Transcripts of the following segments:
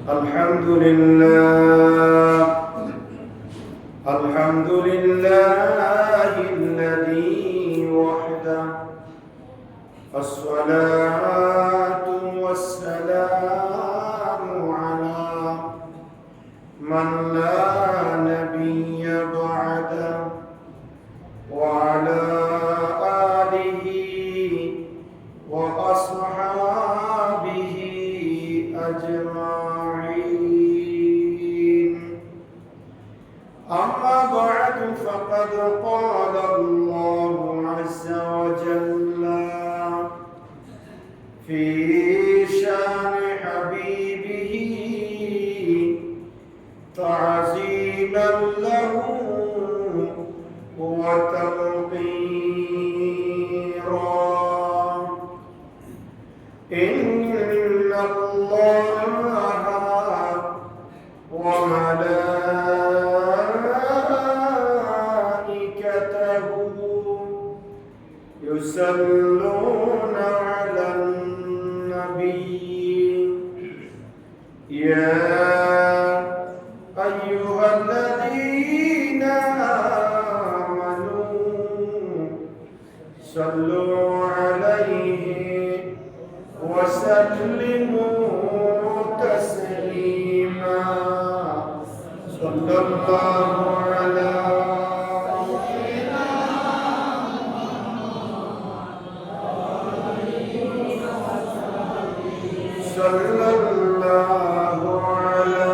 الحمد لله الحمد لله الذي وحده الصلاة والسلام على من لا نبي بعده وعلى آله وأصحابه أجمعين أما بعد فقد قال الله عز وجل في شان حبيبه تعظيما له وتوقيرا إن الله وملائكته يصلون على النبي يا أيها الذين آمنوا صلوا عليه وسلموا تسليما صلى الله على صلى الله على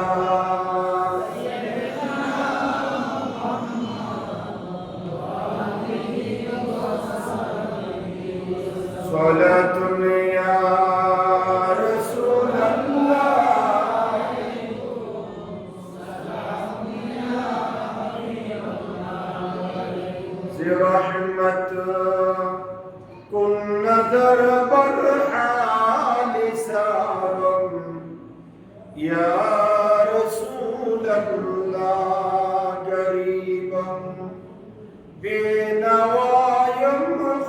صلاة يا رسول الله زي رحمة كن درب الرحال سارا يا رسول الله قريبا بنوايا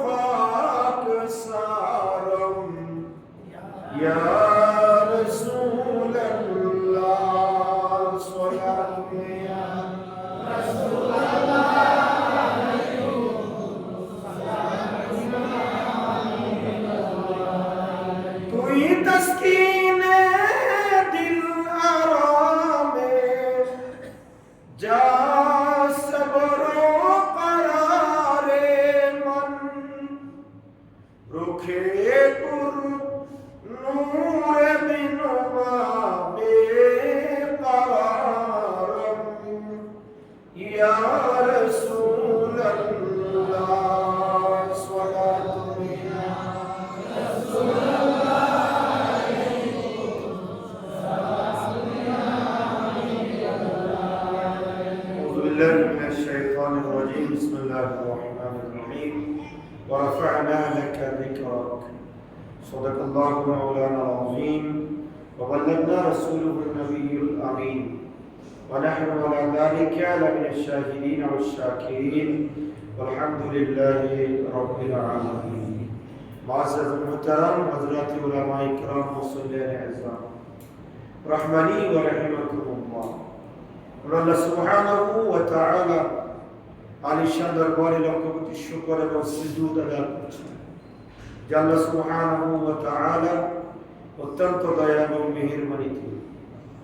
خاك سارا يا رسول الله صلاة يا رسول कोई तस्कीने दिल आराम जा सबरो करारे मन रुखे पुर नूर बिनुमा बेकरारम या रसूल अल्लाह स्वलातु या रसूल من الشيطان الرجيم بسم الله الرحمن الرحيم ورفعنا لك ذكرك صدق الله مولانا العظيم وبلغنا رسوله النبي الأمين ونحن على ذلك لمن الشاهدين والشاكرين والحمد لله رب العالمين معزز المحترم حضرات علماء الكرام وصليان اعزام رحمني ورحمكم الله আল্লাহ সুবহানাহু ওয়া তাআলা আলিশান দরবারে লক্ষ কোটি শুকর এবং সুজুদ আদায় করছি যে আল্লাহ সুবহানাহু ওয়া তাআলা অত্যন্ত দয়া এবং মেহেরবানিতে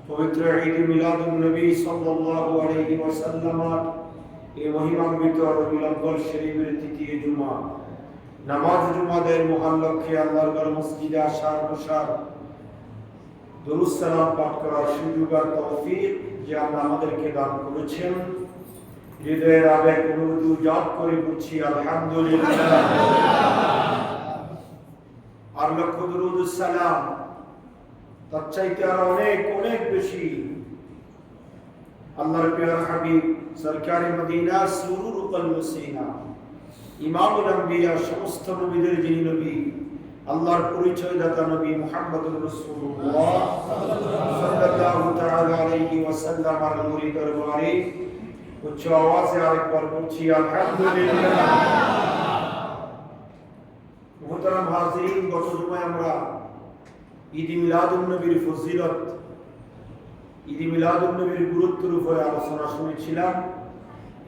পবিত্র ঈদ মিলাদুন নবী সাল্লাল্লাহু আলাইহি ওয়াসাল্লাম এই মহিমান্বিত রবিউল আউয়াল শরীফের তৃতীয় জুমা নামাজ জুমাদের মহান লক্ষ্যে আল্লাহর ঘর মসজিদে আসার বসার দুরূদ সালাম পাঠ করার সুযোগ আর তৌফিক যে আল্লাহ আমাদেরকে দান করেছেন হৃদয়ের আবেগ অনুভূতি উজাড় করে বলছি আলহামদুলিল্লাহ আর লক্ষ দুরূদ সালাম তার চাইতে আর অনেক অনেক বেশি আল্লাহর প্রিয় হাবিব সরকারে মদিনা সুরুর কলমসিনা ইমামুল আম্বিয়া সমস্ত নবীদের যিনি নবী আল্লাহর পরিচয়দাতা নবী মুহাম্মদুর রাসূলুল্লাহ সাল্লাল্লাহু তাআলা আলাইহি ওয়াসাল্লাম এর নূরি দরবারে উচ্চ আওয়াজে আরেকবার বলছি আলহামদুলিল্লাহ। মুহতারাম হাজিরিন, গত জুমায় আমরা ঈদ মিলাদুন নবীর ফজিলত ঈদ মিলাদুন নবীর গুরুত্বের উপরে আলোচনা শুনেছিলাম।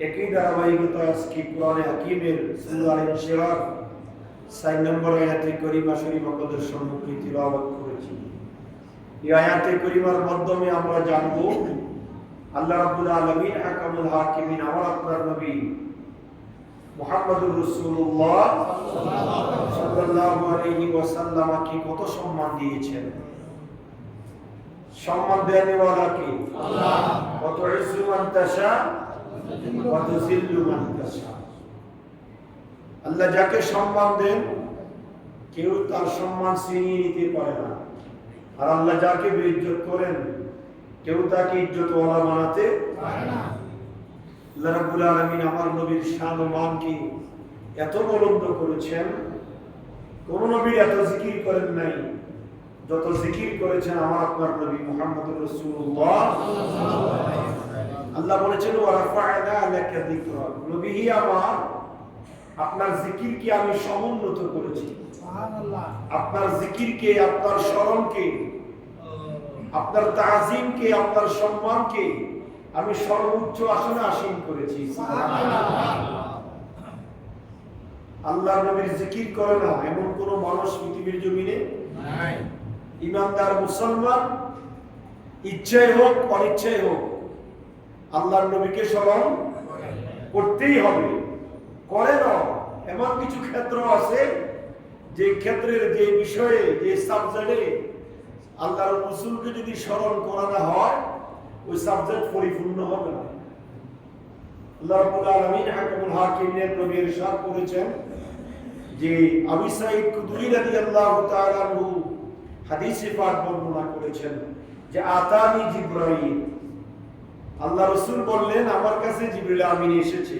একই ধারাবাহিকতা আজকে কোরআনে হাকিমের সূরা আল-ইনশিরাহ 4 নম্বর আয়াতে কারিমা শরীফ আমাদের সম্মুখে তিলাওয়াত করেছি। এই আয়াতে কারিমার মাধ্যমে আমরা জানব আল্লাহ রাব্বুল আলামিন হাকামুল হাকিমিন আমার আপনার নবী মুহাম্মদুর রাসূলুল্লাহ সাল্লাল্লাহু আলাইহি ওয়াসাল্লামকে কত সম্মান দিয়েছেন। সম্মান দেওয়ালা কে? আল্লাহ। কত ইজ্জু মান তাশা ওয়া তুযিল্লু মান তাশা। আল্লাহ যাকে সম্মান দেন কেউ তার সম্মান ছিনিয়ে নিতে পারে না, আর আল্লাহ যাকে বেইজ্জত করেন কেউ তাকে ইজ্জতওয়ালা বানাতে পারে না। আল্লাহ রাব্বুল আলামিন আমার নবীর শান ও মানকে এত বুলন্দ করেছেন, কোন নবী এত জিকির করেন নাই যত জিকির করেছেন আমার আপনার নবী মুহাম্মদুর রাসূলুল্লাহ সাল্লাল্লাহু আলাইহি ওয়াসাল্লাম। আল্লাহ বলেছেন ওয়া রাফা'না লাকা যিকরাক, নবী আমার আপনার জিকিরকে আমি সমুন্নত করেছি। সুবহানাল্লাহ। আপনার জিকিরকে, আপনার স্মরণকে, আপনার তাজিমকে, আপনার সম্মানকে আমি সর্বোচ্চ আসনে আসীন করেছি। আল্লাহ নবীর জিকির করে না এমন কোন মানুষ পৃথিবীর জমিনে নাই। ইমানদার মুসলমান ইচ্ছায় হোক অনিচ্ছায় হোক আল্লাহর নবীকে স্মরণ করতেই হবে। করে না এমন কিছু ক্ষেত্র আছে যে ক্ষেত্রের যে বিষয়ে যে সাবজেক্টে আল্লাহর রাসূলকে যদি স্মরণ করা না হয় ওই সাবজেক্ট পরিপূর্ণ হবে না। আল্লাহ রাব্বুল আলামিন হাকামুল হাকিমের নবী ইরশাদ করেছেন যে আবু সাঈদ খুদরি রাদিয়াল্লাহু তাআলা আনহু হাদিসে পাক বর্ণনা করেছেন যে আতানি জিবরাইল, আল্লাহ রাসূল বললেন আমার কাছে জিবরিল আমিন এসেছে।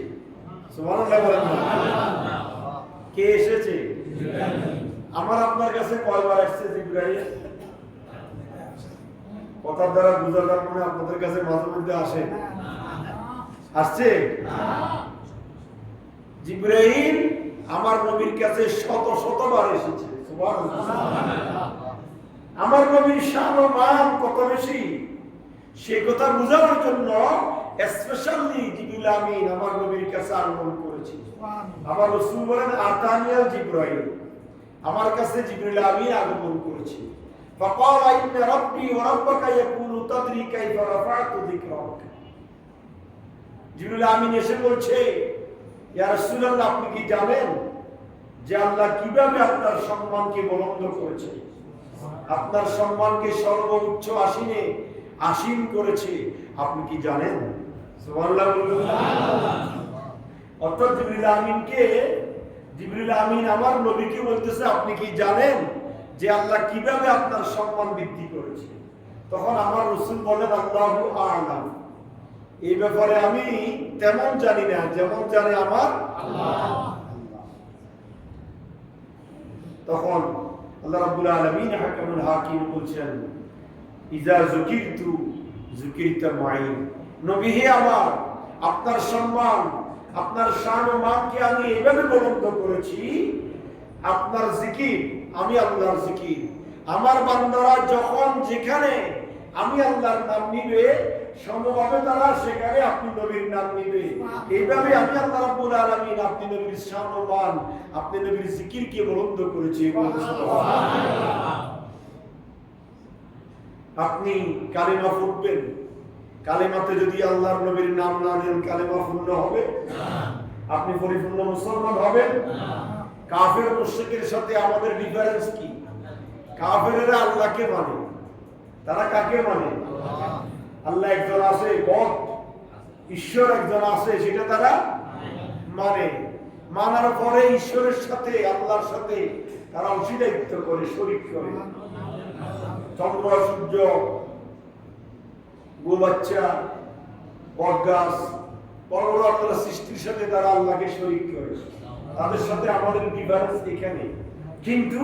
সুবহানাল্লাহ বলেন না? কে এসেছে? জিবরাইল। আমার আপনার কাছে কয়বার এসেছে জিবরাইল? কথার দ্বারা বোঝা যাবে না আপনাদের কাছে মাঝে মধ্যে আসে? আসছে? জিবরাইল আমার নবীর কাছে শত শতবার এসেছে। সুবহানাল্লাহ। আমার নবীর শান ও মান কত বেশি সে কথা বোঝানোর জন্য স্পেশালি জিবরিল আমিন আমার নবীর কাছে আগমন করেছে। আমার রাসূল বলেন আতানিয়াল জিবরাইল, আমার কাছে জিবরিল আমিন আগমন করেছে। فقال إن ربي وربك يقول تدري كيف رفعت ذكرك। জিবরিল আমিন এসে বলছে ইয়া রাসূলুল্লাহ আপনি কি জানেন যে আল্লাহ কিভাবে আপনার সম্মানকে বুলন্দ করেছে, আপনার সম্মানকে সর্বোচ্চ আসনে আসীন করেছে, আপনি কি জানেন? সুবহানাল্লাহ। অর্থাৎ জিবরিল আমিন আমার নবীকে বলতেছে আপনি কি জানেন যে আল্লাহ কিভাবে আপনার সম্মান বৃদ্ধি করেছে। তখন আমার রাসূল বলেন আল্লাহু আ'লাম, এই ব্যাপারে আমি তেমন জানি না যেমন জানে আমার আল্লাহ। তখন আল্লাহ রাব্বুল আলামিন হাকামুল হাকিম বলছেন ইজা যুকিরতু যুকিরতা মাই, নবী হে আমার আপনার সম্মান, আপনার শান ও মানকে আমি এইভাবে বুলন্দ করেছি, আপনার জিকির আমি আল্লাহর জিকির, আমার বান্দারা যখন যেখানে আমি আল্লাহর নাম নিবে সমভাবে তারা সেখানে আপনি নবীর নাম নিবে। এইভাবে আমি আল্লাহ রাব্বুল আলামিন আপনি নবীর শান ও মান, আপনি নবীর জিকিরকে বুলন্দ করেছি। আপনি কালেমা পড়বেন, কালেমাতে যদি আল্লাহর নবীর নাম না নেন কালেমা পূর্ণ হবে না, আপনি পরিপূর্ণ মুসলমান হবেন না। কাফের মুশরিকের সাথে আমাদের ডিফারেন্স কি? কাফেররা আল্লাহকে মানে, তারা কাকে মানে? আল্লাহ একজন আছে, গড ঈশ্বর একজন আছে, সেটা তারা মানে। মানার পরে ঈশ্বরের সাথে আল্লাহর সাথে তারা অংশীদারিত্ব করে, শরীক করে। চন্দ্র সূর্য, গোবাচ্চা, বটগাছ, বড় বড় আল্লাহর সৃষ্টির সাথে তারা আল্লাহকে শরীক করে। তাদের সাথে আমাদের ডিফারেন্স এখানে। কিন্তু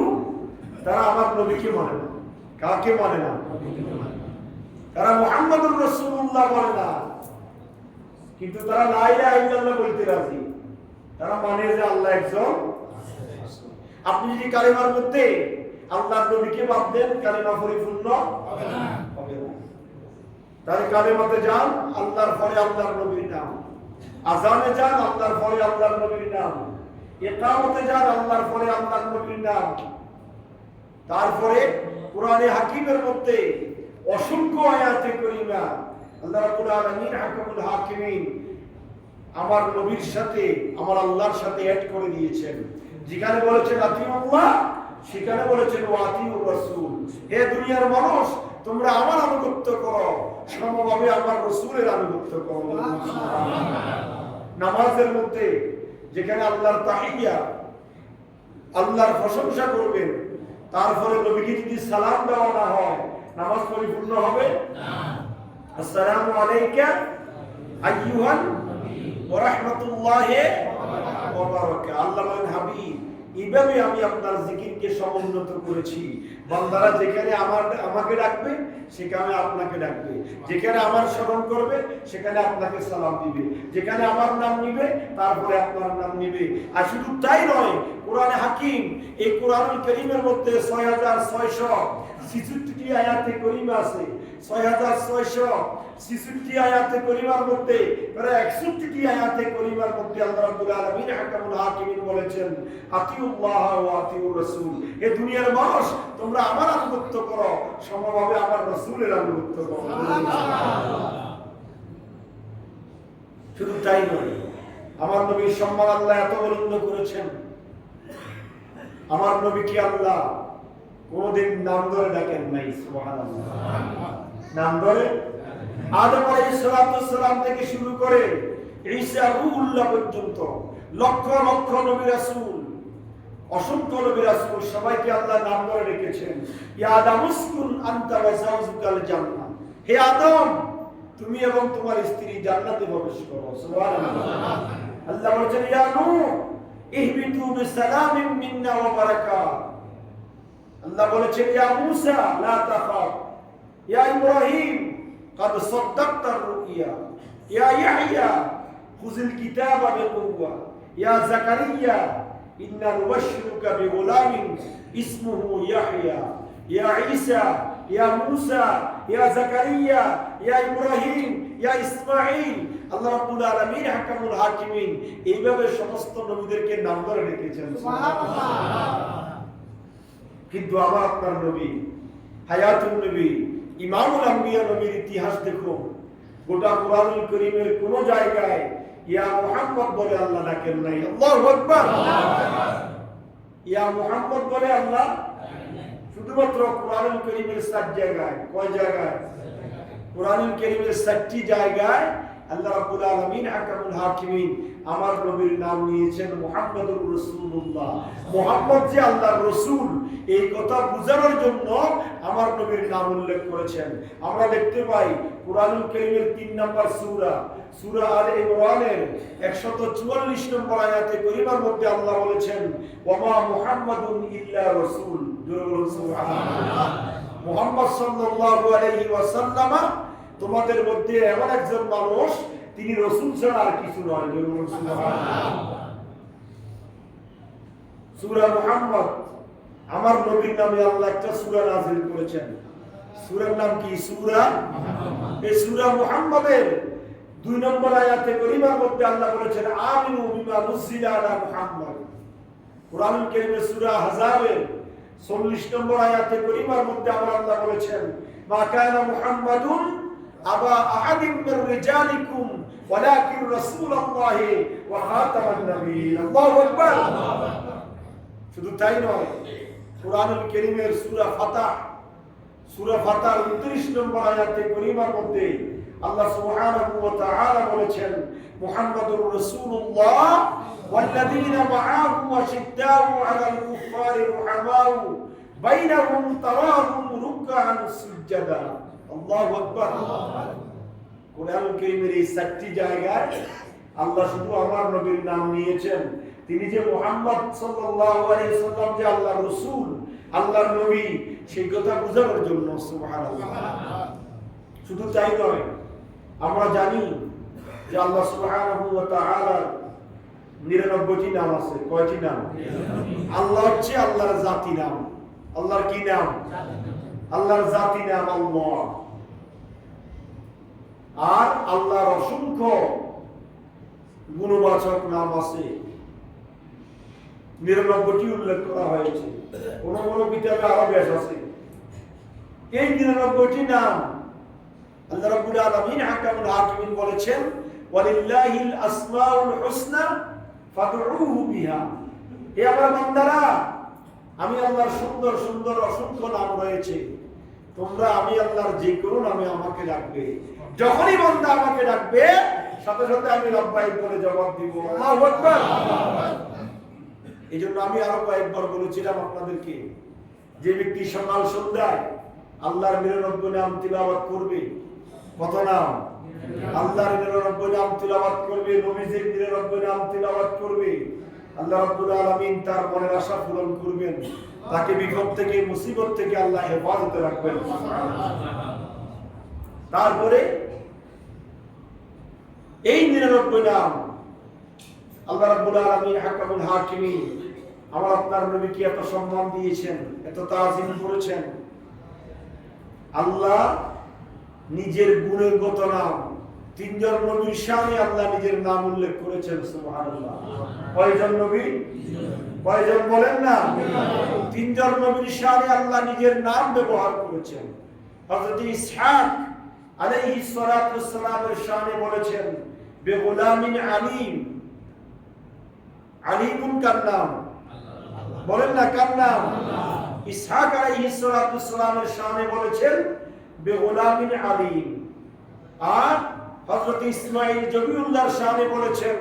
তারা আমার নবীকে মানে না। কাকে মানে না? তারা মুহাম্মদুর রাসূলুল্লাহ বলে না, কিন্তু তারা লা ইলাহা ইল্লাল্লাহ বলতে রাজি। তারা মানে যে আল্লাহ একজন। আপনি যদি কালেমার মধ্যে আল্লাহর নবীকে বাদ দেন কালেমা পরিপূর্ণ হবে না। তাহলে কালেমাতে যান, আল্লাহর পরে আল্লাহর নবীর নাম। আজানে যান, আল্লাহর পরে আল্লাহর নবীর নাম। ইকামতে যান, আল্লাহর পরে আল্লাহর নবীর নাম। তারপরে কোরআনে হাকিমের মধ্যে অসংখ্য আয়াতে কারিমা আল্লাহ রাব্বুল আলামিন হাকামুল হাকিমিন আমার নবীর সাথে আমার আল্লাহর সাথে অ্যাড করে দিয়েছেন। যেখানে বলেছেন আতিউল্লাহ, সেখানে বলেছেন ওয়াতিউর রাসূল। হে দুনিয়ার মানুষ, তোমরা আমার আনুগত্য করো, সমভাবে আমার রাসূলের আনুগত্য করো। নামাজের মধ্যে যেখানে আল্লাহর তাহিয়া, আল্লাহর প্রশংসা করবেন, তারপরে নবীকে যদি সালাম দেওয়া না হয়, নামাজ পরিপূর্ণ হবে না। আসসালামু আলাইকা আইয়ুহান ওয়া রাহমাতুল্লাহি ওয়া বারাকাতুহু। আল্লাহ বলেন, হাবিব, এইভাবে আমি আপনার জিকিরকে সমুন্নত করেছি। বান্দারা যেখানে আমাকে ডাকবে, সেখানে আপনাকে ডাকবে। যেখানে আমার স্মরণ করবে, সেখানে আপনাকে সালাম দিবে। যেখানে আমার নাম নিবে, তারপরে আপনার নাম নিবে। আর শুধু তাই নয়, কোরআনে হাকিম, এই কোরআনুল কারীমের মধ্যে 6666টি আয়াতে কারিমা আছে। 6666 আয়াতে কারিমার মধ্যে প্রায় 61টি আয়াতে কারিমার মধ্যে আল্লাহ রাব্বুল আলামিন হাকামুল হাকিমিন বলেছেন আতিউল্লাহ ওয়া আতিউর রাসূল। এই দুনিয়ার মানুষ, তোমরা আমার আনুগত্য করো, সমভাবে আমার রাসূলের আনুগত্য করো। শুধু তাই নয়, আমার নবীর সম্মান আল্লাহ এত বুলন্দ করেছেন। আমার নবীকে আল্লাহ কোনদিন নাম ধরে ডাকেন নাই। সুবহানাল্লাহ। নাম ধরে আদম আলাইহিস সালাম থেকে শুরু করে ঈসা রূহুল্লাহ পর্যন্ত লক্ষ লক্ষ নবী রাসূল, অসংখ্য নবী রাসূল, সবাইকে আল্লাহ নাম ধরে রেখেছেন। ইয়া আদম উসকুন আনতা ওয়া যাওজুকাল জান্নাহ। হে আদম, তুমি এবং তোমার স্ত্রী জান্নাতে প্রবেশ করো। সুবহানাল্লাহ। আল্লাহ বলেন, ইয়া নূহ ইহবিতু বিসালামিন মিন্না ওয়া বারাকাত। আল্লাহ বলেছেন, ইয়া মূসা লা তাখাফ, ইয়া ইব্রাহিম قد صدقت الرؤيا يا يحيى خذ الكتاب بقوة يا زكريا إنا نبشرك بغلام اسمه يحيى يا عيسى يا موسى يا زكريا يا إبراهيم يا إسماعيل। আল্লাহ রাব্বুল আলামিন হাকামুল হাকিমিন এইভাবে সমস্ত নবীদেরকে নাম ধরে রেখেছেন। সুবহানাল্লাহ। কিন্তু আমার আপনার নবী, হায়াতুন নবী, ইমামুল আম্বিয়া নবীর ইতিহাস দেখুন, গোটা কোরআনুল কারীমের কোন জায়গায় ইয়া মুহাম্মদ বলে আল্লাহ ডাকেন নাই। আল্লাহু আকবার। ইয়া মুহাম্মদ বলে আল্লাহ শুধুমাত্র কোরআনুল কারীমের 7 জায়গায়। কয় জায়গায়? কোরআনুল কারীমের 7টি জায়গায় আল্লাহ রাব্বুল আলামিন হাকামুল হাকিমিন আমার নবীর নাম নিয়েছেন মুহাম্মাদুর রাসূলুল্লাহ। মুহাম্মদ যে আল্লাহর রাসূল, এই কথা বোঝানোর জন্য আমার নবীর নাম উল্লেখ করেছেন। আমরা দেখতে পাই কোরআনুল কারীমের 3 নম্বর সূরা, সূরা আলে ইমরানের 144 নম্বর আয়াতে কারিমার মধ্যে আল্লাহ বলেছেন, ওয়া মা মুহাম্মাদুন ইল্লা রাসূল। জোরে বলুন সুবহানাল্লাহ। মুহাম্মদ সাল্লাল্লাহু আলাইহি ওয়াসাল্লাম তোমাদের মধ্যে এমন একজন মানুষ, তিনি রাসূল ছাড়া আর কিছু নয়। জোরে বলুন সুবহানাল্লাহ। সূরা মুহাম্মদ, আমার নবীর নামে আল্লাহ একটা সূরা নাযিল করেছেন। সূরার নাম কি? সূরা মুহাম্মদ। এই সূরা মুহাম্মদের 2 নম্বর আয়াতে কারিমার মধ্যে আল্লাহ বলেছেন, আমিনু বিমা নুজিলা আলা মুহাম্মদ। কোরআনুল কারীমের সূরা আহজাবের 40 নম্বর আয়াতে কারিমার মধ্যে আল্লাহ বলেছেন, মা কানা মুহাম্মাদুন আবা আহাদিন মির রিজালিকুম ওয়ালাকিন রাসূলুল্লাহি ওয়া খাতামান নবিয়্যিন। আল্লাহু আকবার। শুধু তাই নয়, কোরআনুল কারীমের সূরা ফাতাহ, সূরা ফাতাহর 29 নম্বর আয়াতে কারিমার মধ্যে আল্লাহ সুবহানাহু ওয়া তাআলা বলেছেন, মুহাম্মাদুর রাসূলুল্লাহ ওয়াল্লাযীনা মা'আহু আশিদ্দাউ আলাল কুফফারি রুহামাউ বাইনাহুম তারাহুম রুকআন সুজদা। আল্লাহু আকবার। কোরআনুল কারীমের এই 7টি জায়গায় আল্লাহ শুধু আমার নবীর নাম নিয়েছেন। তিনি যে মুহাম্মদ সাল্লাল্লাহু আলাইহি সাল্লাম যে আল্লাহর রাসূল, আল্লাহর নবী, সেই কথা বোঝানোর জন্য। সুবহানাল্লাহ। শুধু তাই নয়, আমরা জানি যে আল্লাহ সুবহানাহু ওয়া তাআলার 99টি নাম আছে। কয়টি নাম? আল্লাহ হচ্ছে আল্লাহর জাতি নাম। আল্লাহর কি নাম? আল্লাহর জাতি নাম আল্লাহ। আর আল্লাহর অসংখ্য গুণবাচক নাম আছে, 99টি উল্লেখ করা হয়েছে। কোন কোন কিতাবে আরো বেশ আছে। এই 99টি নাম আল্লাহ রাব্বুল আলামিন হাকামুল হাকিমিন বলেছেন, ওয়ালিল্লাহিল আসমাউল হুসনা ফাদউহু বিহা। হে আমার বান্দারা, আমি আল্লাহর সুন্দর সুন্দর অসংখ্য নাম রয়েছে, তোমরা আমি আল্লাহর যে কোনো নামে আমাকে ডাকবে। যখনই বান্দা আমাকে ডাকবে সাথে সাথে আমি লাব্বাইক বলে জবাব দিব। আল্লাহু আকবার। এইজন্য আমি আরো কয়েকবার বলেছিলাম আপনাদেরকে, যে ব্যক্তি সকাল সন্ধ্যায় আল্লাহর 99 নাম তিলাওয়াত করবে, কত নাম? আল্লাহর 99 নাম তিলাওয়াত করবে, নবীজির 99 নাম তিলাওয়াত করবে, আল্লাহ রাব্বুল আলামিন তার মনের আশা পূরণ করবেন, তাকে বিপদ থেকে মুসিবত থেকে আল্লাহ হেফাজতে রাখবেন। তারপরে এই 99 নাম আল্লাহ রাব্বুল আলামিন হাকামুল হাকিমিন আমার আপনার নবীকে এত সম্মান দিয়েছেন, এত তাজিম করেছেন। আল্লাহ নিজের গুণের গত নাম, 3 জন নবীর শানে আল্লাহ নিজের নাম উল্লেখ করেছেন। সুবহানাল্লাহ। কয়জন নবী? কয়জন বলেন না? 3 জন নবীর শানে আল্লাহ নিজের নাম ব্যবহার করেছেন। হযরত ইসহাক আলাইহিস সালাতু ওয়াস সালামের শানে বলেছেন বেগুলামিন আলিম। আলিমুন কার নাম? বলেন না কার নাম? ইসহাক আলাইহিস সালাতু ওয়াস সালামের শানে বলেছেন বেগুলামিন আলিম। আর হযরত ইসমাঈল জবিউল্লাহর শানে বলেছেন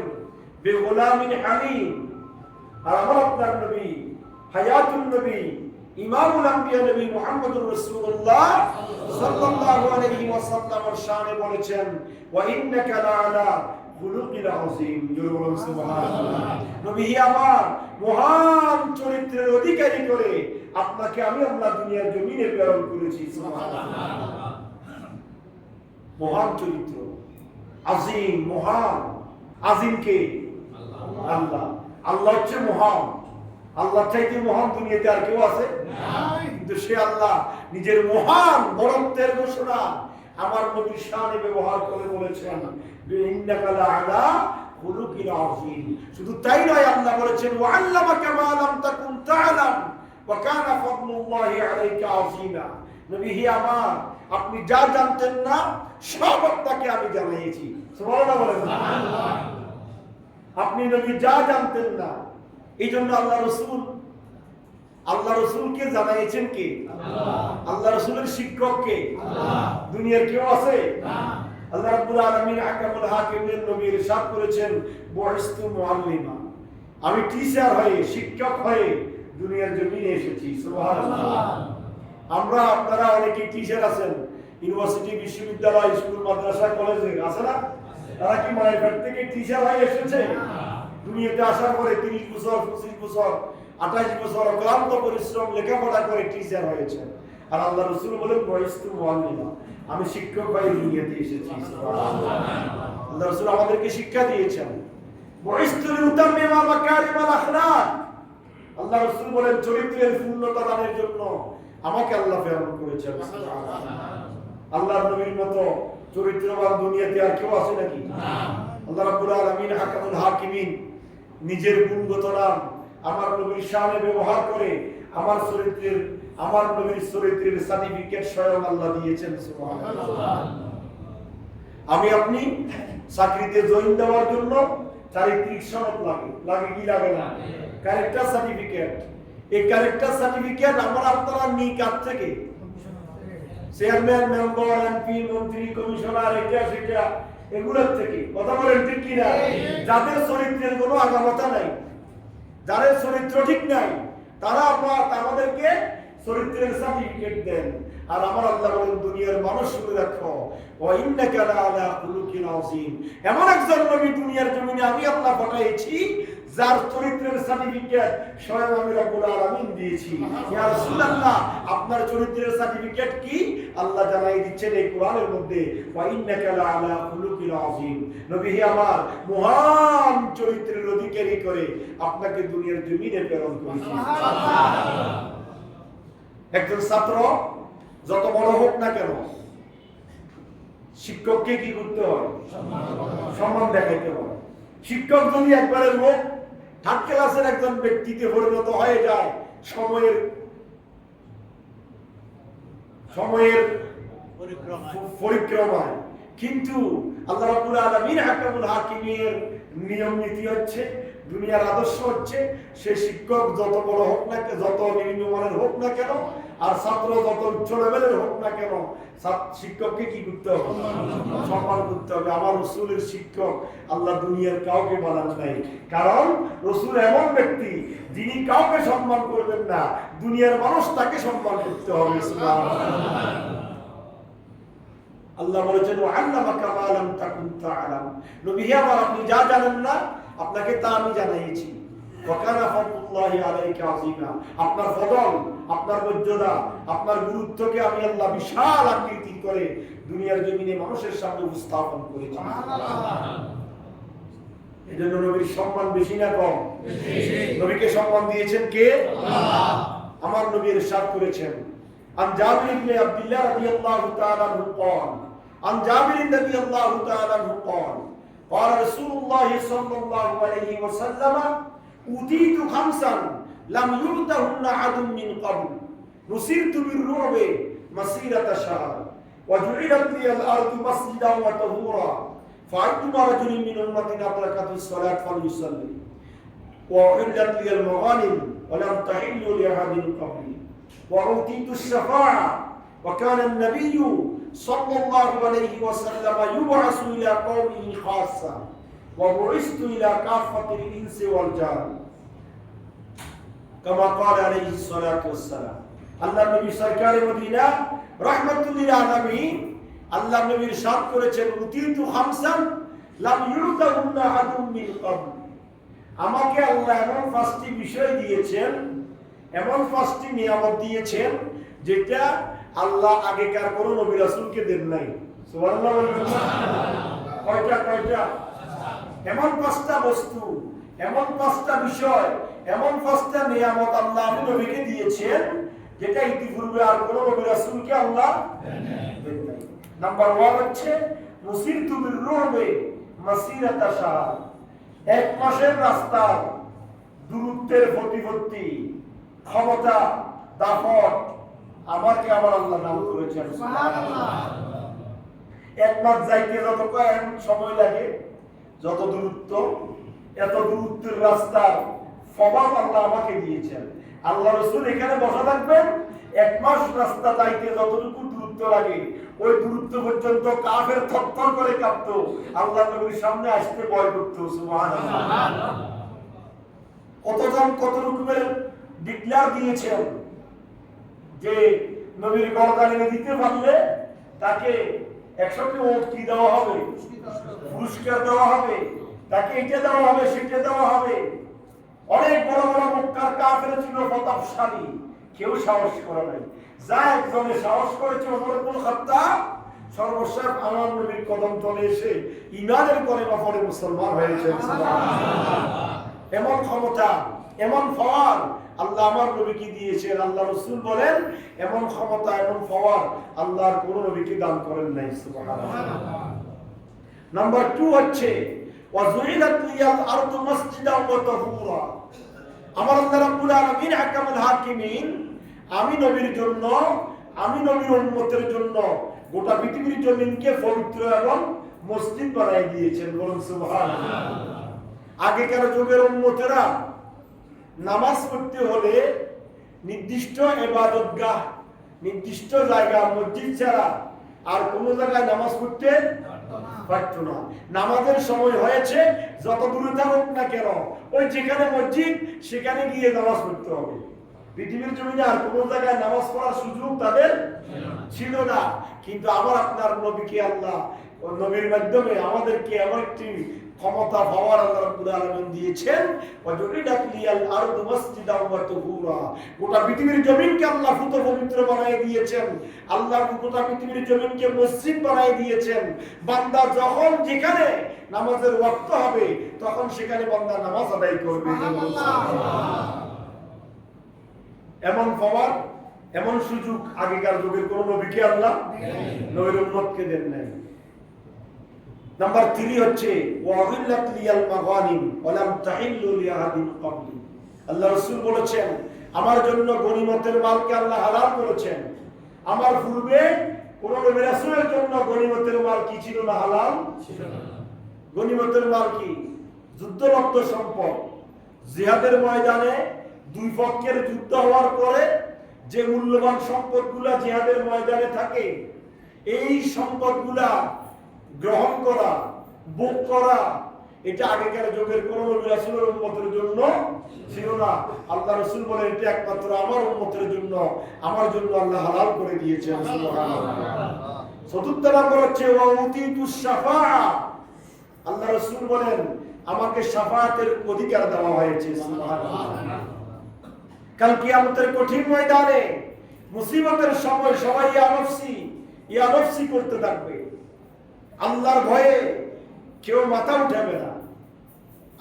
বেগুলামিন আলিম। আর আমার আপনার নবী হায়াতুন নবী ইমামুল আম্বিয়া নবী মুহাম্মদুর রাসূলুল্লাহ সাল্লাল্লাহু আলাইহি ওয়াসাল্লামের শানে বলেছেন ওয়া ইন্নাকা লাআলা খুলুকিল আযীম। জোরে বলুন সুবহানাল্লাহ। নবী আমার মহান চরিত্রের অধিকারী করে আপনাকে আমি আল্লাহ দুনিয়ার জমিনে প্রেরণ করেছি। সুবহানাল্লাহ। মহান চরিত্র, আযীম, মহান। আযীম কে? আল্লাহ। আল্লাহ হচ্ছে মহান। আল্লাহ চাইতে মহান দুনিয়াতে আর কেউ আছে? কিন্তু সে আল্লাহ নিজের মহান বরত্বের ঘোষণা আমার নবীর শানে ব্যবহার করে বলেছেন ইন্নাকা লাআলা খুলুকিল আযীম। শুধু তাই নয়, আল্লাহ বলেছেন ওয়া আল্লামাকা মা লাম তাকুন তা'লাম ওয়া কানা ফাদলুল্লাহি আলাইকা আযীমা। নবী হে আমার, আপনি যা জানতেন না সব আপনাকে আমি জানিয়েছি। সুবহানাল্লাহ বলেন। সুবহানাল্লাহ। আপনি নবী যা জানতেন না, এই জন্য আল্লাহ রসুলকে জানাইছেন কে? আল্লাহ রসুলের শিক্ষক কে? দুনিয়ার কেউ আছে? আল্লাহ রাব্বুল আলামিন হাকামুল হাকিমের নবী ইরশাদ করেছেন বুইস্তু মুআল্লিমা। আমি টিচার হয়ে, শিক্ষক হয়ে দুনিয়ার জমিনে এসেছি। সুবহানাল্লাহ। আমরা আপনারা অনেকে টিচার আছেন, ইউনিভার্সিটি, বিশ্ববিদ্যালয়, স্কুল, মাদ্রাসা, কলেজে আছে না? তারা কি মায়ের পেট থেকে টিচার হয়ে এসেছে? দুনিয়াতে আসার পরে 30 বছর, 25 বছর, 28 বছর অক্লান্ত পরিশ্রম লেখাপড়া করে টিচার হয়েছে। আর আল্লাহ রাসূল বলেন বুইস্তু মুআল্লিমা, আমি শিক্ষক হয়ে দুনিয়াতে এসেছি। আল্লাহ রাসূল আমাদেরকে শিক্ষা দিয়েছেন বুইস্তু লিউতাম্মিমা মাকারিমাল আখলাক। আল্লাহ রাসূল বলেন চরিত্রের পূর্ণতা দানের জন্য আমাকে আল্লাহ প্রেরণ করেছেন। আল্লাহর নবীর মতো চরিত্রবান দুনিয়াতে আর কেউ আছে নাকি? আল্লাহ রাব্বুল আলামিন হাকামুল হাকিমিন নিজের গুণগত নাম আমার নবীর শানে ব্যবহার করে আমার নবীর চরিত্রের সার্টিফিকেট স্বয়ং আল্লাহ দিয়েছেন। সুবহানাল্লাহ। আমি আপনি চাকরিতে জয়েন দেওয়ার জন্য চারিত্রিক সনদ লাগে কি লাগে না? Character certificate. এই ক্যারেক্টার সার্টিফিকেট আমরা আপনারা নিই কার থেকে? চেয়ারম্যান, মেম্বার, এমপি, মন্ত্রী, কমিশনার, এটা সেটা এগুলোর থেকে। কথা বলেন ঠিক কি না? যাদের চরিত্রের কোনো আগামাতা নাই, যাদের চরিত্র ঠিক নাই, তারা আমাদেরকে চরিত্রের সার্টিফিকেট দেন। আর আমার আল্লাহ বলেন দুনিয়ার মানুষ শুনে রাখো ওয়া ইন্নাকা লাআলা খুলুকিন আযীম। এমন একজন নবী দুনিয়ার জমিনে আমি আল্লাহ পাঠাইছি যার চরিত্রের সার্টিফিকেট স্বয়ং আমি রব্বুল আলামিন দিয়েছি। ইয়া রাসূলুল্লাহ, আপনার চরিত্রের সার্টিফিকেট কি? আল্লাহ জানাই দিচ্ছেন এই কোরআনের মধ্যে ওয়া ইন্নাকা লাআলা খুলুকিন আযীম। নবী হে আমার মহান চরিত্রের অধিকারী করে আপনাকে দুনিয়ার জমিনে প্রেরণ করেছি। একজন ছাত্র যত বড় হোক না কেন, শিক্ষককে কি করতে হয়? সম্মান দেখাইতে হয়। শিক্ষক যদি একবারের লোক থার্ড ক্লাসের একজন ব্যক্তিতে পরিণত হয়ে যায় সময়ের পরিক্রমায়, কিন্তু আল্লাহ রাব্বুল আলামিন হাকামুল হাকিমের নিয়ম নীতি হচ্ছে, দুনিয়ার আদর্শ হচ্ছে, সে শিক্ষক যত বড় হোক না, যত বিভিন্ন মানের হোক না কেন, আর ছাত্র যত উচ্চ লেভেলের হোক না কেন, শিক্ষককে কি করতে হবে? সম্মান করতে হবে। আমার রাসূলের শিক্ষক আল্লাহ দুনিয়ার কাউকে বানান নাই, কারণ রাসূল এমন ব্যক্তি যিনি কাউকে সম্মান করবেন না, দুনিয়ার মানুষ তাকে সম্মান করতে হবে। সুবহানাল্লাহ। আল্লাহ বলেছেন ওয়াল্লামাকা মা লাম তাকুন তা'লাম, নবী হে আমার, আপনি যা জানেন না আপনাকে তা আমি জানাইছি। ওয়া কানা ফাদলুল্লাহি আলাইকা আযীমা, আপনার ফজল, আপনার মর্যাদা, আপনার গুরুত্বকে আমি আল্লাহ বিশাল আকৃতি করে দুনিয়ার জমিনে মানুষের সামনে উপস্থাপন করেছি। এজন্য নবীর সম্মান বেশি না কম? বেশি। নবীকে সম্মান দিয়েছেন কে? আল্লাহ। আমার নবী ইরশাদ করেছেন, عن جابر بن عبد الله رضي الله تعالى عنه قال عن جابر رضي الله تعالى عنه قال قال رسول الله صلى الله عليه وسلم أوتيت خمسا لم يؤتهن أحد من قبل نصرت بالرعب مسيرة شهر وجعلت لي الأرض مسجدا وطهورا فأيما رجل من أمتي أدركته الصلاة فليصلي وأحلت لي المغانم ولم تحل لأحد قبلي وأوتيت الشفاعة وكان النبي صلى الله عليه وسلم يبعث إلى قومه خاصة وبعثت إلى كافة الإنس والجان كما قال عليه الصلاة والسلام. আল্লাহ নবী সরকার মদিনা রাহমাতুল লিল আলামিন, আল্লাহ নবী ইরশাদ করেছেন, উতিতু খামসান লাম ইউতাহুন্না আহাদুম মিন ক্বাবল, আমাকে আল্লাহ এমন পাঁচটি বিষয় দিয়েছেন, এমন পাঁচটি নিয়ামত দিয়েছেন যেটা আল্লাহ আগেকার কোন নবী রাসূলকে দেন নাই। সুবহানাল্লাহ বলবেন না? কয়টা? এমন পাঁচটা বস্তু, এমন পাঁচটা বিষয়, এমন পাঁচটা নিয়ামত আল্লাহ নবীকে দিয়েছেন যেটা ইতিপূর্বে আর কোন নবী রাসূলকে আল্লাহ দেন নাই। নাম্বার 1 হচ্ছে মুসিরতু বির-রু'বি মাসিরাতা শাহর, এক মাসের রাস্তা দূরত্বের প্রতিপত্তি, ক্ষমতা, দাপট আমাকে আমার আল্লাহ নাম করেছেন। সুবহানাল্লাহ। এক মাস যাইতে যত সময় লাগে, যত দূরত্ব, এত দূরত্বের রাস্তা সবাব আল্লাহ আমাকে দিয়েছেন। আল্লাহ রাসূল এখানে বসা থাকবেন, এক মাস রাস্তা যাইতে যতটুকু দূরত্ব লাগে ওই দূরত্ব পর্যন্ত কাফের থরথর করে কাঁপতো, আল্লাহ নবীর সামনে আসতে ভয় করতো। সুবহানাল্লাহ। কতজন কত রকমের ডিক্লেয়ার দিয়েছেন যে নবীর গর্দানে দিতে পারলে তাকে 100টি ওট কি দেওয়া হবে, পুরস্কার দেওয়া হবে, তাকে এটা দেওয়া হবে, সেটা দেওয়া হবে। অনেক বড় বড় মক্কার কাফের ছিল প্রতাপশালী, কেউ সাহস করে নাই। যা একজনে সাহস করেছে ওমর ইবনে খাত্তাব, সর্বশেষ আমার নবীর কদম তলে এসে ঈমানের কলেমা পড়ে মুসলমান হয়েছে। সুবহানাল্লাহ। এমন ক্ষমতা, এমন পাওয়ার আল্লাহ আমার নবীকে দিয়েছেন। আল্লাহ রাসূল বলেন, এমন ক্ষমতা, এমন পাওয়ার আল্লাহর কোন নবীকে দান করেন নাই। সুবহানাল্লাহ। নাম্বার 2 হচ্ছে ওয়াজুইলাত লিয়াল আরদু মাসজিদাও ওয়া তাহুরা, আমার আল্লাহ রাব্বুল আলামিন হাকামুল হাকিমিন আমি নবীর জন্য, আমি নবীর উম্মতের জন্য গোটা পৃথিবীর জমিনকে পবিত্র এবং মসজিদ বানিয়ে দিয়েছেন। বলুন সুবহানাল্লাহ। আগেকার যুগের উম্মতেরা নামাজ পড়তে হলে নির্দিষ্ট ইবাদতগাহ, নির্দিষ্ট জায়গা, মসজিদ ছাড়া আর কোন জায়গায় নামাজ পড়তে পারতো না। নামাজের সময় হয়েছে, যত দূরে থাকুক না কেন, ওই যেখানে মসজিদ সেখানে গিয়ে নামাজ পড়তে হবে। পৃথিবীর জমিনে আর কোন জায়গায় নামাজ পড়ার সুযোগ তাদের ছিল না। কিন্তু আবার আপনার নবীকে আল্লাহ নবীর মাধ্যমে আমাদেরকে এমন একটি ক্ষমতা পাওয়ার আল্লাহ রাব্বুল আলামিন দিয়েছেন, ওয়াজুইলাত লিয়াল আরদু মাসজিদাও ওয়া তাহুরা, গোটা পৃথিবীর জমিনকে আল্লাহ পুত পবিত্র বানিয়ে দিয়েছেন। আল্লাহ গোটা পৃথিবীর জমিনকে মসজিদ বানিয়ে দিয়েছেন। বান্দা যখন যেখানে নামাজের ওয়াক্ত হবে তখন সেখানে বান্দা নামাজ আদায় করবে। এমন পাওয়ার, এমন সুযোগ আগেকার যুগের কোন নবীকে আল্লাহ নবীর উম্মতকে দেন নাই। নাম্বার 3 হচ্ছে ওয়াহিল্লাত লিয়াল মাগানিম ওয়া লাম তাহিল্লু লিআহাদিন ক্বাবলি। আল্লাহ রাসূল বলেছেন আমার জন্য গনিমতের মালকে আল্লাহ হালাল করেছেন। আমার পূর্বে কোন নবী রাসূলের জন্য গনিমতের মাল কি ছিল না? হালাল ছিল না। গনিমতের মাল কি? যুদ্ধরত সম্পদ। জিহাদের ময়দানে দুই পক্ষের যুদ্ধ হওয়ার পরে যে মূল্যবান সম্পদগুলা জিহাদের ময়দানে থাকে, এই সম্পদগুলা গ্রহণ করা, ভোগ করা, এটা আগেকার যুগের কোন নবী রাসূলের উম্মতের জন্য ছিল না। আল্লাহ রাসূল বলেন এটা একমাত্র আমার উম্মতের জন্য, আমার জন্য আল্লাহ হালাল করে দিয়েছেন। সুবহানাল্লাহ। চতুর্থ নম্বর হচ্ছে ওয়াউতিতুস শাফাআ। আল্লাহ রাসূল বলেন আমাকে শাফাআতের অধিকার দেওয়া হয়েছে। সুবহানাল্লাহ। কাল কিয়ামতের কঠিন ময়দানে মুসিবতের সময় সবাই ইয়া নফসি করতে থাকবে। আল্লাহর ভয়ে কেউ মাথা উঠাবে না।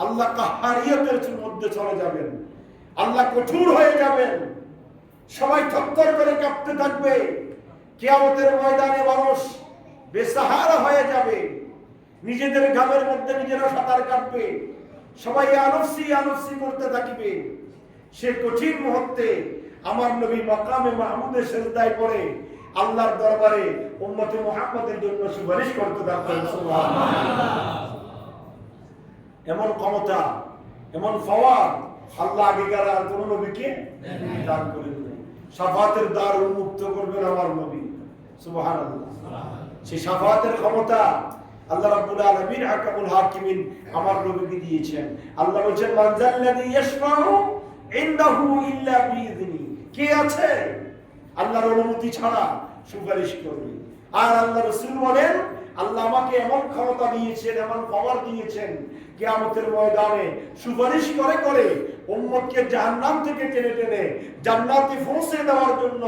আল্লাহ কাহারিয়তের মধ্যে চলে যাবেন, আল্লাহ কঠোর হয়ে যাবেন, সবাই থরথর করে কাঁপতে থাকবে। কিয়ামতের ময়দানে মানুষ বেসাহারা হয়ে যাবে, নিজেদের ঘামের মধ্যে নিজেরা সাঁতার কাটবে, সবাই আনফসি করতে থাকবে। সে কঠিন মুহূর্তে আমার নবী মাকামে মাহমুদের সিজদায় পড়ে আল্লাহর দরবারে উম্মতে মুহাম্মাদের জন্য সুপারিশ করতে থাকবেন। সুবহানাল্লাহ। এমন ক্ষমতা, এমন ফাওয়ার আল্লাহ আগেকার আর কোন নবীকে দান করেন নাই। শাফাতের দ্বার উন্মুক্ত করবেন আমার নবী। সুবহানাল্লাহ। সেই শাফাতের ক্ষমতা আল্লাহ রাব্বুল আলামিন হাকামুল হাকিমিন আমার নবীকে দিয়েছেন। আল্লাহ বলেন মান যাল্লাযী ইয়াশফাউ ইনদাহু ইল্লা বিইذনি। কে আছে আল্লাহর অনুমতি ছাড়া সুপারিশ করবে? আর আল্লাহ রাসূল বলেন আল্লাহ আমাকে এমন ক্ষমতা দিয়েছেন, এমন পাওয়ার দিয়েছেন, কিয়ামতের ময়দানে সুপারিশ করে করে উম্মতকে জাহান্নাম থেকে টেনে টেনে জান্নাতে পৌঁছে দেওয়ার জন্য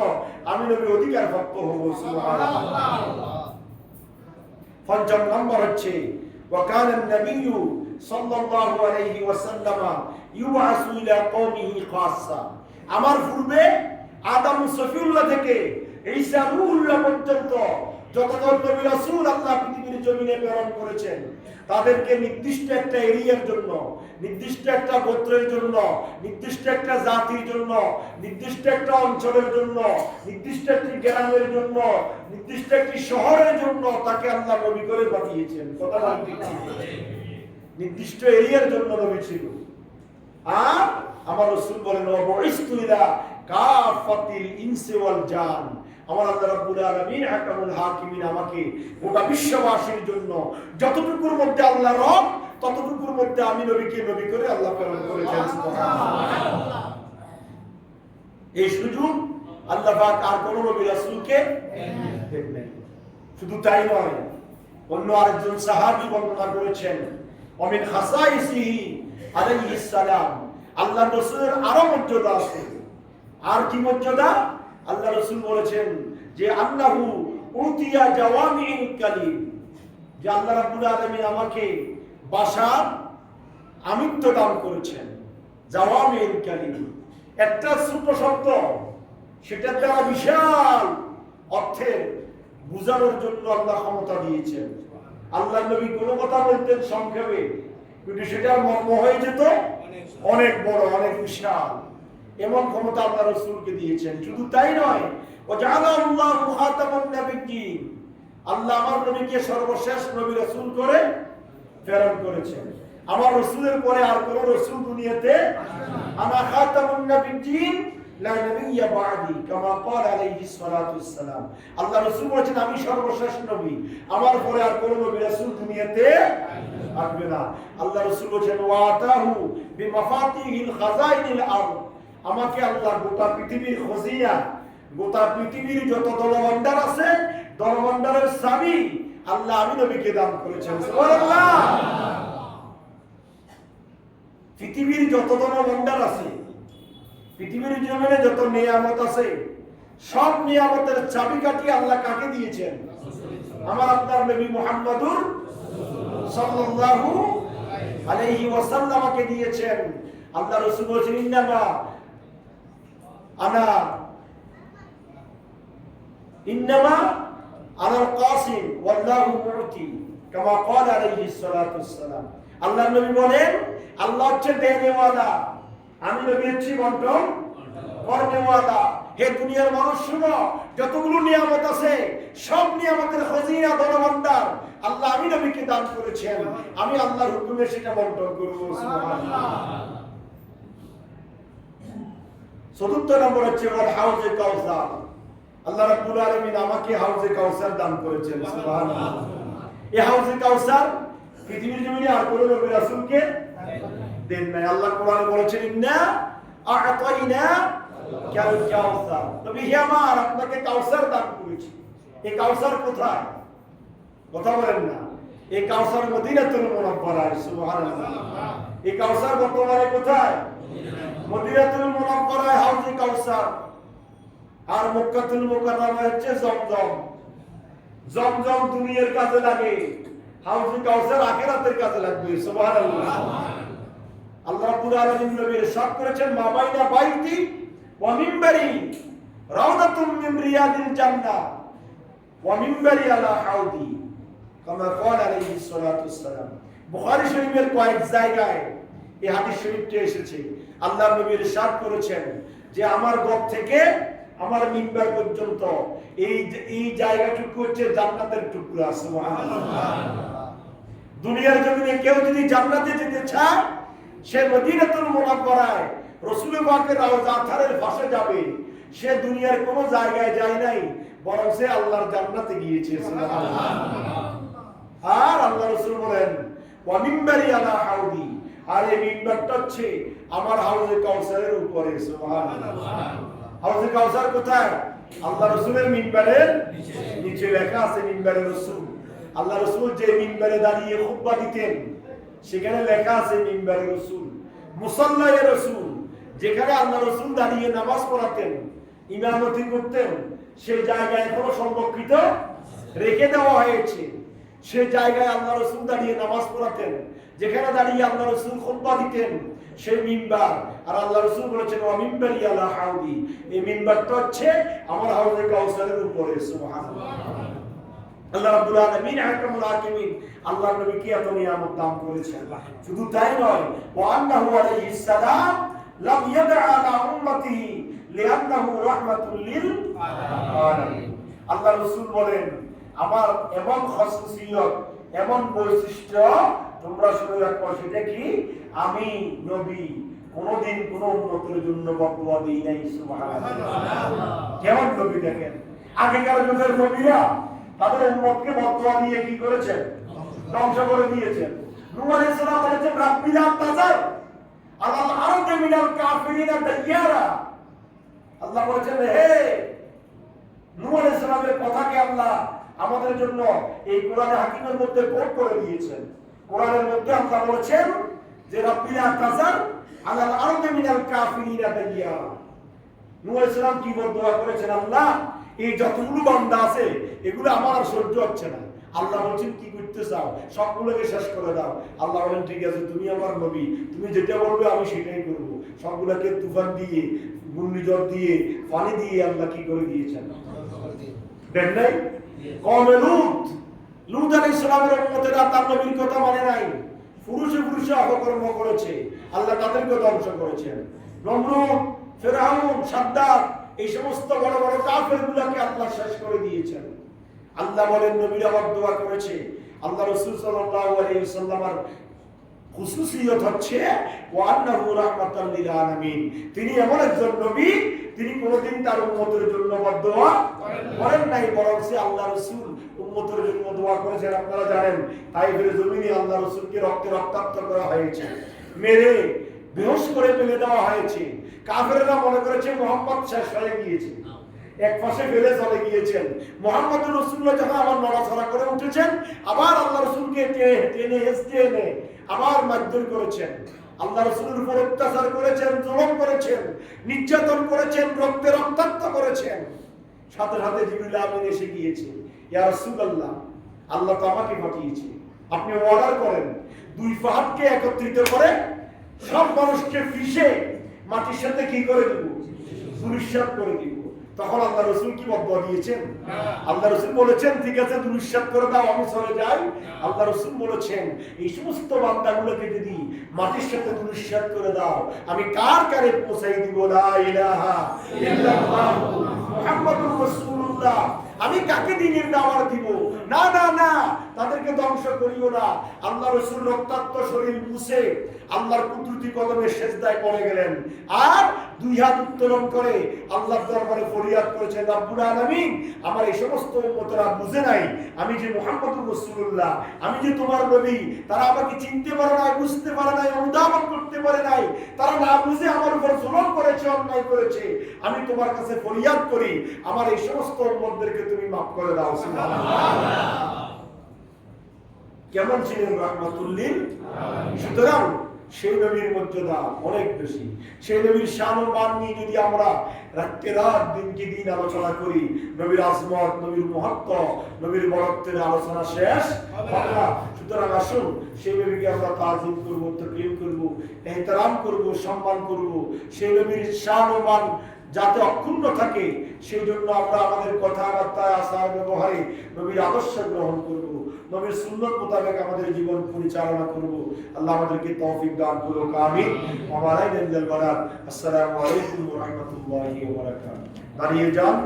আমি নবী অধিকার প্রাপ্ত হব। সুবহানাল্লাহ। পঞ্চম নম্বর হচ্ছে ওয়াকানা নবিয়্যু সাল্লাল্লাহু আলাইহি ওয়াসাল্লাম ইউবাসু ইলা কওমিহি খাসসা। আমার পূর্বে আদম সফিউল্লাহ থেকে ঈসা রূহুল্লাহ পর্যন্ত যতজন নবী রাসূল আল্লাহ পৃথিবীর জমিনে প্রেরণ করেছেন তাদেরকে নির্দিষ্ট একটা এরিয়ার জন্য, নির্দিষ্ট একটা গোত্রের জন্য, নির্দিষ্ট একটা জাতির জন্য, নির্দিষ্ট একটা অঞ্চলের জন্য, নির্দিষ্ট একটি গ্রামের জন্য, নির্দিষ্ট একটি শহরের জন্য তাকে আল্লাহ নবী করে পাঠিয়েছেন। কথা ঠিক ছিল, নির্দিষ্ট এরিয়ার জন্য নবী ছিল। আর আমার রাসূল বলেন ওয়াবুইসতু ইলা কাফাতিল ইনসি ওয়াল জান। আমার আল্লাহ রাব্বুল আলামিন হাকামুল হাকিমিন আমাকে গোটা বিশ্ববাসীর জন্য যতটুকুর মধ্যে আল্লাহ রব ততটুকুর মধ্যে আমি নবীকে নবী করে আল্লাহ প্রেরণ করেছেন। সুবহানাল্লাহ। এই সুযোগ আল্লাহ পাক আর কোন নবী রাসূলকে দেন নাই। শুধু তাই নয়, অন্য আরেকজন সাহাবী বর্ণনা করেছেন অমিন খাসাইসিহি আলাইহিস সালাম। আল্লাহ রাসূলের আরো মর্যাদা আছে। আর কি মর্যাদা? আল্লাহ রাসূল বলেছেন যে আল্লাহু উতিয়া জাওয়ামিউল কালিম, যে আল্লাহ রাব্বুল আলামিন আমাকে ভাষার আমিত্ব দান করেছেন। জাওয়ামিউল কালিম একটা ছোট শব্দ, সেটা দ্বারা বিশাল অর্থের বোঝানোর জন্য আল্লাহ ক্ষমতা দিয়েছেন। আল্লাহ নবী কোনো কথা বলতেন সংক্ষেপে, কিন্তু সেটার মর্ম হয়ে যেত অনেক বড়, অনেক বিশাল। এমন ক্ষমতা আল্লাহ রাসূলকে দিয়েছেন। শুধু তাই নয়, ওয়াজআলাল্লাহু খাতামান নাবিয়্যিন, আল্লাহ আমার নবীকে সর্বশেষ নবী রাসূল করে প্রেরণ করেছেন। আমার রাসূলের পরে আর কোন রাসূল দুনিয়াতে আনা খাতামুন নাবিয়্যিন লা নাবিয়্যা বা'দি কামা ক্বাল আলাইহিস সালাতু ওয়াস সালাম। আল্লাহ রাসূল বলেছেন আমি সর্বশেষ নবী, আমার পরে আর কোন নবী রাসূল দুনিয়াতে আসবে না। আল্লাহ রাসূল বলেছেন ওয়াতাহু বিমাফাতিহিল খাজাইনিল আরদ, আমাকে আল্লাহ গোটা পৃথিবীর খজিনা, গোটা পৃথিবীর যত দলভান্ডার আছে দলভান্ডারের চাবি আল্লাহ আমি নবীকে দান করেছেন। সুবহানাল্লাহ। পৃথিবীর যত দলভান্ডার আছে, পৃথিবীর জমিনে যত নিয়ামত আছে, সব নিয়ামতের চাবিকাঠি আল্লাহ কাকে দিয়েছেন? আমার আপনার নবী মুহাম্মদুর সাল্লাল্লাহু আলাইহি ওয়াসাল্লামকে দিয়েছেন। আল্লাহ রাসূল বলেছেন ইন্নামা আনাল কাসিম ওয়াল্লাহু মুতি। কামা ক্বালা আলাইহিস সালাতু ওয়াসসালাম। আল্লাহর নবী বলেন আল্লাহ হচ্ছে দেনেওয়ালা, আমি নবী হচ্ছি বন্টন করনেওয়ালা। হে দুনিয়ার মানুষ শুনো, যতগুলো নিয়ামত আছে সব নিয়ামতের খজিনা ধনভাণ্ডার আল্লাহ আমি নবীকে দান করেছেন, আমি আল্লাহর হুকুমে সেটা বন্টন করব। সুবহানাল্লাহ। চতুর্থ নম্বর হচ্ছে ওয়াল হাউজে কাউসার। আল্লাহ রাব্বুল আলামিন আমাকে হাউজে কাউসার দান করেছেন। সুবহানাল্লাহ। এই হাউজে কাউসার পৃথিবীর জমিনে আর কোনো নবী রাসূলকে দেন নাই। আল্লাহ কোরআনে বলেছেন ইন্না আ'তাইনা কাল কাউসার, নবী হে আমার আপনাকে কাউসার দান করেছি। এই কাউসার কোথায়? কথা বলেন না। এই কাউসার মদিনাতুল মুনাওয়ারায়। সুবহানাল্লাহ। এই কাউসার বর্তমানে কোথায়? মদিনাতুল মুনাওয়ারায় হাউজে কাউসার। আর মক্কাতুল মুকাররমায় হচ্ছে জমজম। জমজম দুনিয়ার কাজে লাগে, হাউজে কাউসার আখিরাতের কাজে লাগবে। সুবহানাল্লাহ। আল্লাহ রাব্বুল আলামিন নবীর ইরশাদ করেছেন মা বাইনা বাইতি ওয়া মিম্বারি রাউদাতুম মিন রিয়াদিল জান্নাহ ওয়া মিম্বারি আলা হাউদি কামা ক্বালা আলাইহিস সালাতু ওয়াসসালাম। বুখারী শরীফের কয়েক জায়গায় এই হাদিস শরীফটি এসেছে। আল্লাহর নবী ইরশাদ করেছেন যে আমার ঘর থেকে আমার মিম্বার পর্যন্ত এই জায়গাটুকু হচ্ছে জান্নাতের টুকরা। সুবহানাল্লাহ। দুনিয়ার জমিনে কেউ যদি জান্নাতে যেতে চায় সে মদিনাতুল মুনাওয়ারায় রাসূল পাকের রওজা আথারের পাশে যাবে। সে দুনিয়ার কোনো জায়গায় যায় নাই, বরং সে আল্লাহর জান্নাতে গিয়েছে। সুবহানাল্লাহ। আর আল্লাহ রাসূল বলেন ওয়া মিম্বারি আলা হাউদি, আর এই মিম্বারটা হচ্ছে আমার হাউজে কাউসারের উপরে। সুবহানাল্লাহ। হাউজে কাউসার কোথায়? আল্লাহ রাসূলের মিম্বারের নিচে লেখা আছে মিম্বারে রাসূল। আল্লাহ রাসূল যে মিম্বারে দাঁড়িয়ে খুতবা দিতেন সেখানে লেখা আছে মিম্বারে রাসূল। মুসাল্লায়ে রাসূল, যেখানে আল্লাহ রাসূল দাঁড়িয়ে নামাজ পড়াতেন, ইমামতি করতেন, সেই জায়গায় এখনো সংরক্ষিত রেখে দেওয়া হয়েছে। সেই জায়গায় আল্লাহ রাসূল দাঁড়িয়ে নামাজ পড়াতেন, যেখানে দাঁড়িয়ে আল্লাহ রাসূল খুতবা দিতেন সেই মিম্বার। আর আল্লাহ রাসূল বলেছেন ওয়া মিম্বারি আলা হাউদি, এই মিম্বারটা হচ্ছে আমার হাউজে কাউসারের উপরে। সুবহানাল্লাহ। আল্লাহ রাব্বুল আলামিন হাকামুল হাকিমিন আল্লাহর নবীকে এত নিয়ামত দান করেছেন। শুধু তাই নয়, ওয়া আন্নাহু আলাইহিস সালাম লাম ইয়াদা আলা উম্মতিহি লিআন্নাহু রাহমাতুল লিল আলামিন। আল্লাহ রাসূল বলেন আমার এমন খাসিয়ত, এমন বৈশিষ্ট্য তোমরা শুনে রাখো, সেটা কি আমি নবী কোনদিন কোন উম্মতের জন্য বদদুয়া দেই নাই। সুবহানাল্লাহ। কেমন নবী দেখেন, আগেকার যুগের নবীরা তাদের উম্মতকে বদদুয়া দিয়ে কি করেছেন? ধ্বংস করে দিয়েছেন। নূহ আলাইহিস সালাম বলেছেন রাব্বিলা তাজার আলাল আরদি মিনাল কাফিরিনা দাইয়ারা। আল্লাহ বলেছেন হে নূহ আলাইহিস সালামের কথাকে আল্লাহ আমাদের জন্য এই কোরআনে হাকিমের মধ্যে কোট করে দিয়েছেন। কোরআনের মধ্যে আল্লাহ বলেছেন যে রাব্বিলা তাজার আলাল আরদি মিনাল কাফিরিনা দাইয়ারা। নূহ আলাইহিস সালাম কি বদদুয়া করেছেন? আল্লাহ এই যতগুলো বান্দা আছে এগুলো আমার আর সহ্য হচ্ছে না। আল্লাহ বলছেন কি করতে চাও? সবগুলোকে শেষ করে দাও। আল্লাহ বলেন ঠিক আছে, তুমি আমার নবী, তুমি যেটা বলবে আমি সেটাই করব। সবগুলোকে তুফান দিয়ে, ঘূর্ণিঝড় দিয়ে, পানি দিয়ে আল্লাহ কি করে দিয়েছেন? দেন নাই? কওমে লূত আলাইহিস সালামের উম্মতেরা তার নবীর কথা মানে নাই, পুরুষে পুরুষে অপকর্ম করেছে, আল্লাহ তাদেরকে ধ্বংস করেছেন। নমরুদ, ফিরআউন, সাদ্দাত, এই সমস্ত বড় বড় কাফেরগুলোকে আল্লাহ শেষ করে দিয়েছেন। আল্লাহ বলেন নবীরা বদদুয়া করেছে। আল্লাহ রাসূল সাল্লাল্লাহু আলাইহি ওয়াসাল্লামের খুসুসিয়ত হচ্ছে ওয়া আন্নাহু রাহমাতাল লিল আলামিন। তিনি এমন একজন নবী, তিনি কোনদিন তার উম্মতের জন্য বদদুয়া করেন নাই, বরং সে আল্লাহ রাসূল উম্মতের জন্য দোয়া করেছেন। আপনারা জানেন তাইফের জমিনে আল্লাহ রাসূলকে রক্তে রক্তাক্ত করা হয়েছে, মেরে বেহুশ করে ফেলে দেওয়া হয়েছে। কাফেররা মনে করেছে মুহাম্মদ শেষ হয়ে গিয়েছে, এক পাশে ফেলে চলে গিয়েছেন। মুহাম্মদুর রাসূলুল্লাহ যখন আবার নড়াচড়া করে উঠেছেন, আবার আল্লাহ রাসূলকে টেনে হেঁচড়ে এনে আবার মারধর করেছেন। আল্লাহ রাসূলের উপর অত্যাচার করেছেন, জুলুম করেছেন, নির্যাতন করেছেন, রক্তে রক্তাক্ত করেছেন। সাথে সাথে জিবরিল আমিন এসে গিয়েছে, ইয়া রাসূলুল্লাহ, আল্লাহ তো আমাকে পাঠিয়েছে, আপনি অর্ডার করেন দুই পাহাড়কে একত্রিত করে সব মানুষকে পিষে মাটির সাথে কি করে দিব? ধূলিসাৎ করে দিব। তখন আল্লাহ রাসূল কি বদয়া দিয়েছেন? আল্লাহ রাসূল বলেছেন ঠিক আছে দুরূদ শরীফ করে দাও আমি চলে যাই। আল্লাহ রাসূল বলেছেন এই সমস্ত বান্দাগুলোকে যদি মাটির সাথে দুরূদ শরীফ করে দাও আমি কার কারে পৌঁছাই দিব লা ইলাহা ইল্লাল্লাহ মুহাম্মাদুর রাসূলুল্লাহ। আমি কাকে দ্বীনের দাওয়াত দিব? না না না, তাদেরকে ধ্বংস করিও না। আল্লাহ রাসূল রক্তাক্ত শরীর মুছে আল্লাহর কুদরতি কদমে সিজদায় পড়ে গেলেন আর দুই হাত উত্তোলন করে আল্লাহর দরবারে ফরিয়াদ করেছেন রব্বুল আলামিন আমার এই সমস্ত উম্মতরা বুঝে নাই আমি যে মুহাম্মদুর রাসূলুল্লাহ, আমি যে তোমার নবী, তারা আমাকে চিনতে পারে নাই, বুঝতে পারে নাই, অনুধাবন করতে পারে নাই, তারা না বুঝে আমার উপর জুলুম করেছে, অন্যায় করেছে। আমি তোমার কাছে ফরিয়াদ করি আমার এই সমস্ত উম্মতদেরকে তুমি মাফ করে দাও। সুবহানাল্লাহ। কেমন ছিলেন রাহমাতুল লিল আলামিন। সুতরাং সেই নবীর মর্যাদা অনেক বেশি। সেই নবীর শান ও মান নিয়ে যদি আমরা রাতকে রাত দিনকে দিন আলোচনা করি, নবীর আজমত, নবীর মহত্ব, নবীর বরত্বের আলোচনা শেষ হবে না। সুতরাং আসুন সেই নবীকে আমরা তাজিম করব, তাকরীম করব, ইহতিরাম করব, সম্মান করব। সেই নবীর শান ও মান যাতে অক্ষুণ্ণ থাকে সেই জন্য আমরা আমাদের কথাবার্তায়, আচার ব্যবহারে নবীর আদর্শ গ্রহণ করব, নবীর সুন্নাত মোতাবেক আমাদের জীবন পরিচালনা করব। আল্লাহ আমাদেরকে তৌফিক দান করুক। আমিন। ওয়া আলাইকুম আসসালামু আলাইকুম ওয়া রাহমাতুল্লাহি ওয়া বারাকাতুহু। দাঁড়িয়ে যান।